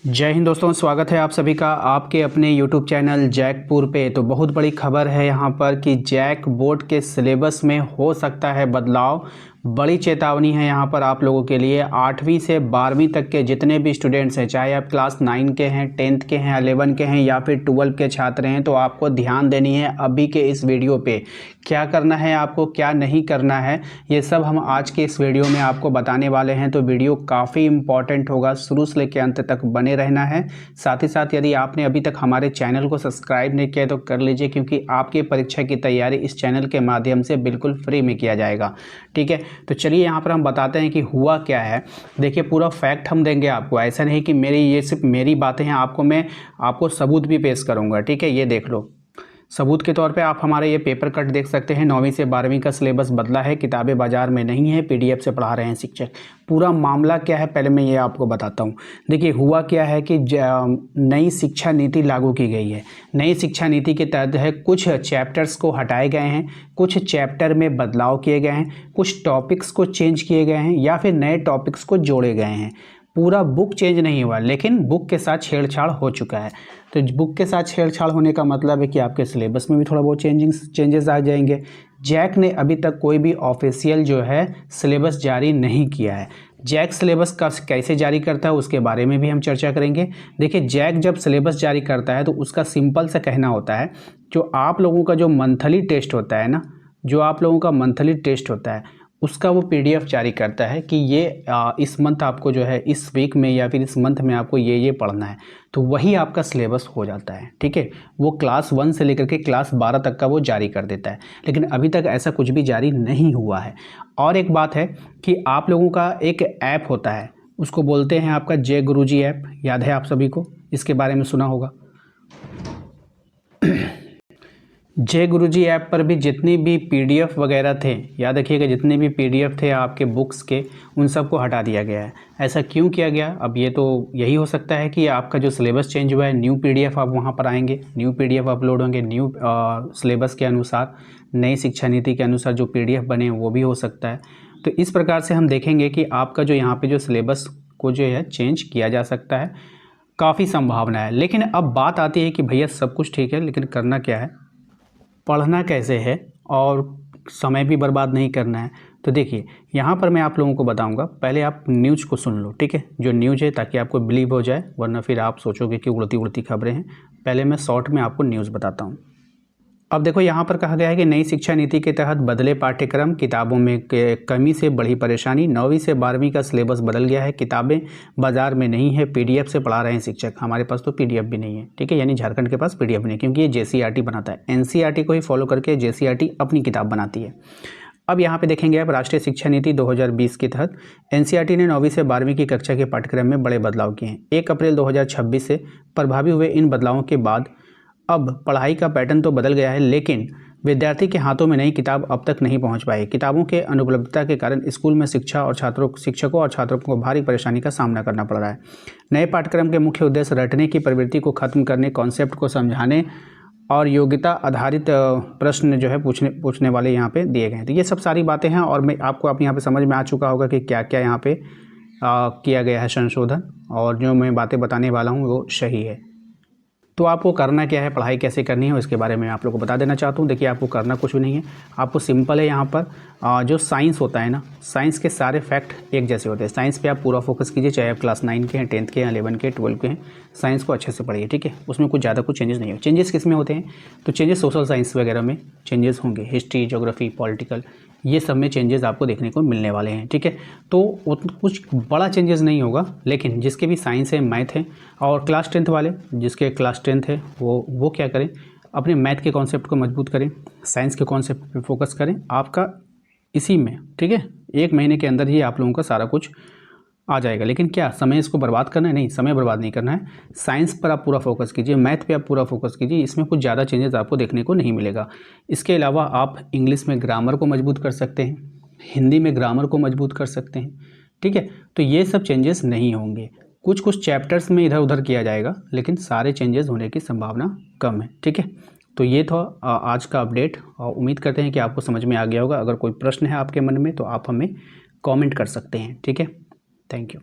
जय हिंद दोस्तों, स्वागत है आप सभी का आपके अपने YouTube चैनल जैकपुर पे। तो बहुत बड़ी खबर है यहाँ पर कि जैक बोर्ड के सिलेबस में हो सकता है बदलाव। बड़ी चेतावनी है यहाँ पर आप लोगों के लिए। 8वीं से 12वीं तक के जितने भी स्टूडेंट्स हैं, चाहे आप क्लास 9 के हैं, 10th के हैं, 11 के हैं या फिर 12 के छात्र हैं, तो आपको ध्यान देनी है अभी के इस वीडियो पे। क्या करना है आपको, क्या नहीं करना है, ये सब हम आज के इस वीडियो में आपको बताने वाले हैं। तो वीडियो काफ़ी इंपॉर्टेंट होगा, शुरू से लेकर अंत तक बने रहना है। साथ ही साथ यदि आपने अभी तक हमारे चैनल को सब्सक्राइब नहीं किया तो कर लीजिए, क्योंकि आपकी परीक्षा की तैयारी इस चैनल के माध्यम से बिल्कुल फ्री में किया जाएगा। ठीक है, तो चलिए यहाँ पर हम बताते हैं कि हुआ क्या है। देखिए, पूरा फैक्ट हम देंगे आपको, ऐसा नहीं कि ये सिर्फ मेरी बातें हैं, मैं आपको सबूत भी पेश करूँगा। ठीक है, ये देख लो। सबूत के तौर पे आप हमारे ये पेपर कट देख सकते हैं। 9वीं से 12वीं का सिलेबस बदला है, किताबें बाजार में नहीं है, PDF से पढ़ा रहे हैं शिक्षक। पूरा मामला क्या है पहले मैं ये आपको बताता हूँ। देखिए, हुआ क्या है कि नई शिक्षा नीति लागू की गई है। नई शिक्षा नीति के तहत है कुछ चैप्टर्स को हटाए गए हैं, कुछ चैप्टर में बदलाव किए गए हैं, कुछ टॉपिक्स को चेंज किए गए हैं या फिर नए टॉपिक्स को जोड़े गए हैं। पूरा बुक चेंज नहीं हुआ, लेकिन बुक के साथ छेड़छाड़ हो चुका है। तो बुक के साथ छेड़छाड़ होने का मतलब है कि आपके सिलेबस में भी थोड़ा बहुत चेंजेस आ जाएंगे। जैक ने अभी तक कोई भी ऑफिशियल जो है सिलेबस जारी नहीं किया है। जैक सिलेबस का कैसे जारी करता है उसके बारे में भी हम चर्चा करेंगे। देखिए, जैक जब सिलेबस जारी करता है तो उसका सिंपल सा कहना होता है, जो आप लोगों का जो मंथली टेस्ट होता है ना, जो आप लोगों का मंथली टेस्ट होता है उसका वो PDF जारी करता है कि ये इस मंथ आपको जो है, इस वीक में या फिर इस मंथ में आपको ये पढ़ना है। तो वही आपका सिलेबस हो जाता है। ठीक है, वो क्लास 1 से लेकर के क्लास 12 तक का वो जारी कर देता है, लेकिन अभी तक ऐसा कुछ भी जारी नहीं हुआ है। और एक बात है कि आप लोगों का एक ऐप होता है, उसको बोलते हैं आपका जय गुरुजी ऐप। याद है आप सभी को, इसके बारे में सुना होगा। जय गुरुजी ऐप पर भी जितनी भी PDF वगैरह थे, याद रखिएगा, जितने भी PDF थे आपके बुक्स के, उन सबको हटा दिया गया है। ऐसा क्यों किया गया? अब ये तो यही हो सकता है कि आपका जो सिलेबस चेंज हुआ है, न्यू PDF आप वहाँ पर आएंगे, न्यू PDF अपलोड होंगे, न्यू सिलेबस के अनुसार, नई शिक्षा नीति के अनुसार जो PDF बने वो भी हो सकता है। तो इस प्रकार से हम देखेंगे कि आपका जो यहाँ पर जो सिलेबस को जो है चेंज किया जा सकता है, काफ़ी संभावना है। लेकिन अब बात आती है कि भैया सब कुछ ठीक है, लेकिन करना क्या है, पढ़ना कैसे है और समय भी बर्बाद नहीं करना है। तो देखिए, यहाँ पर मैं आप लोगों को बताऊंगा। पहले आप न्यूज़ को सुन लो, ठीक है, जो न्यूज़ है, ताकि आपको बिलीव हो जाए, वरना फिर आप सोचोगे कि उड़ती उड़ती खबरें हैं। पहले मैं शॉर्ट में आपको न्यूज़ बताता हूँ। अब देखो, यहाँ पर कहा गया है कि नई शिक्षा नीति के तहत बदले पाठ्यक्रम, किताबों में कमी से बढ़ी परेशानी। 9वीं से 12वीं का सिलेबस बदल गया है, किताबें बाजार में नहीं है, PDF से पढ़ा रहे हैं शिक्षक। हमारे पास तो PDF भी नहीं है। ठीक है, यानी झारखंड के पास PDF नहीं है, क्योंकि ये JCERT बनाता है। NCERT को ही फॉलो करके JCERT अपनी किताब बनाती है। अब यहाँ पे देखेंगे आप, राष्ट्रीय शिक्षा नीति 2020 के तहत NCERT ने 9वीं से 12वीं की कक्षा के पाठ्यक्रम में बड़े बदलाव किए हैं। 1 अप्रैल 2026 से प्रभावी हुए इन बदलावों के बाद अब पढ़ाई का पैटर्न तो बदल गया है, लेकिन विद्यार्थी के हाथों में नई किताब अब तक नहीं पहुंच पाई। किताबों के अनुपलब्धता के कारण स्कूल में शिक्षकों और छात्रों को भारी परेशानी का सामना करना पड़ रहा है। नए पाठ्यक्रम के मुख्य उद्देश्य रटने की प्रवृत्ति को खत्म करने, कॉन्सेप्ट को समझाने और योग्यता आधारित प्रश्न जो है पूछने वाले यहाँ पे दिए गए हैं। तो ये सब सारी बातें हैं, और मैं आपको अब यहाँ पे समझ में आ चुका होगा कि क्या क्या यहाँ पे किया गया है संशोधन, और जो मैं बातें बताने वाला हूँ वो सही है। तो आपको करना क्या है, पढ़ाई कैसे करनी है, उसके बारे में आप लोगों को बता देना चाहता हूँ। देखिए, आपको करना कुछ भी नहीं है, आपको सिंपल है। यहाँ पर जो साइंस होता है ना, साइंस के सारे फैक्ट एक जैसे होते हैं। साइंस पे आप पूरा फोकस कीजिए, चाहे आप क्लास 9 के हैं, 10th के हैं, 11 के, 12 के हैं। साइंस को अच्छे से पढ़िए, ठीक है, उसमें कुछ ज़्यादा कुछ चेंजेस नहीं है। चेंजेस किस में होते हैं? तो चेंजेस सोशल साइंस वगैरह में चेंजेस होंगे, हिस्ट्री, ज्योग्राफी, पॉलिटिकल, ये सब में चेंजेस आपको देखने को मिलने वाले हैं। ठीक है, तो कुछ बड़ा चेंजेस नहीं होगा, लेकिन जिसके भी साइंस है, मैथ है, और क्लास 10th वाले जिसके क्लास 10th है, वो क्या करें, अपने मैथ के कॉन्सेप्ट को मजबूत करें, साइंस के कॉन्सेप्ट पे फोकस करें। आपका इसी में, ठीक है, 1 महीने के अंदर ही आप लोगों का सारा कुछ आ जाएगा। लेकिन क्या समय इसको बर्बाद करना है? नहीं, समय बर्बाद नहीं करना है। साइंस पर आप पूरा फोकस कीजिए, मैथ पे आप पूरा फोकस कीजिए, इसमें कुछ ज़्यादा चेंजेस आपको देखने को नहीं मिलेगा। इसके अलावा आप इंग्लिश में ग्रामर को मजबूत कर सकते हैं, हिंदी में ग्रामर को मजबूत कर सकते हैं। ठीक है, तो ये सब चेंजेस नहीं होंगे। कुछ चैप्टर्स में इधर उधर किया जाएगा, लेकिन सारे चेंजेस होने की संभावना कम है। ठीक है, तो ये था आज का अपडेट, और उम्मीद करते हैं कि आपको समझ में आ गया होगा। अगर कोई प्रश्न है आपके मन में तो आप हमें कमेंट कर सकते हैं। ठीक है, थैंक यू।